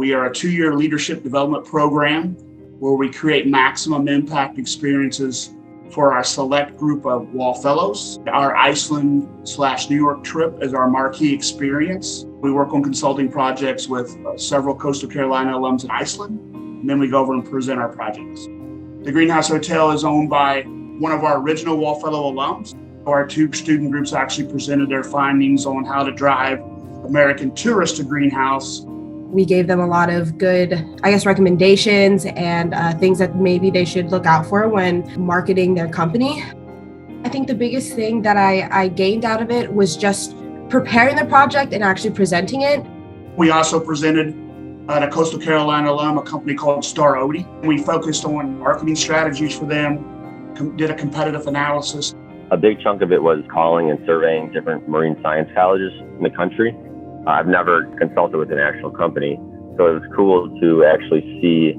We are a 2-year leadership development program where we create maximum impact experiences for our select group of Wall Fellows. Our Iceland/New York trip is our marquee experience. We work on consulting projects with several Coastal Carolina alums in Iceland, and then we go over and present our projects. The Greenhouse Hotel is owned by one of our original Wall Fellow alums. Our 2 student groups actually presented their findings on how to drive American tourists to Greenhouse. We gave them a lot of good, recommendations and things that maybe they should look out for when marketing their company. I think the biggest thing that I gained out of it was just preparing the project and actually presenting it. We also presented at a Coastal Carolina alum, a company called Star Odie. We focused on marketing strategies for them, did a competitive analysis. A big chunk of it was calling and surveying different marine science colleges in the country. I've never consulted with an actual company, so it was cool to actually see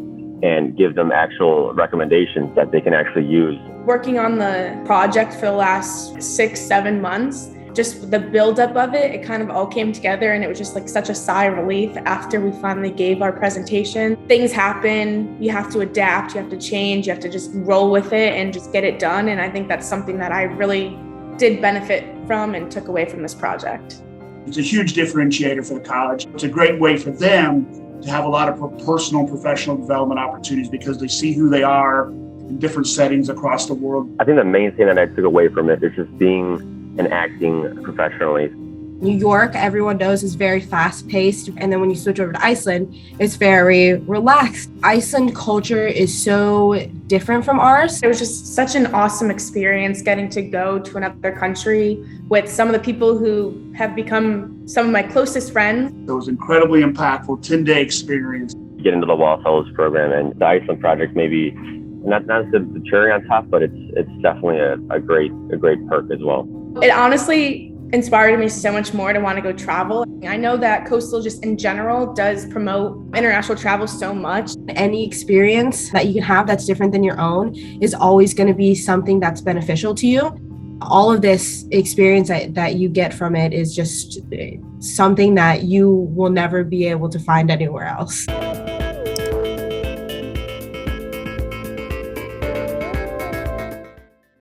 and give them actual recommendations that they can actually use. Working on the project for the last 6-7 months, just the buildup of it, it kind of all came together, and it was just like such a sigh of relief after we finally gave our presentation. Things happen, you have to adapt, you have to change, you have to just roll with it and just get it done. And I think that's something that I really did benefit from and took away from this project. It's a huge differentiator for the college. It's a great way for them to have a lot of personal and professional development opportunities because they see who they are in different settings across the world. I think the main thing that I took away from it is just being and acting professionally. New York, everyone knows, is very fast-paced. And then when you switch over to Iceland, it's very relaxed. Iceland culture is so different from ours. It was just such an awesome experience getting to go to another country with some of the people who have become some of my closest friends. It was incredibly impactful, 10-day experience. Get into the Wall Fellows program, and the Iceland project maybe not the cherry on top, but it's definitely a great perk as well. It honestly inspired me so much more to want to go travel. I know that Coastal just in general does promote international travel so much. Any experience that you can have that's different than your own is always going to be something that's beneficial to you. All of this experience that you get from it is just something that you will never be able to find anywhere else.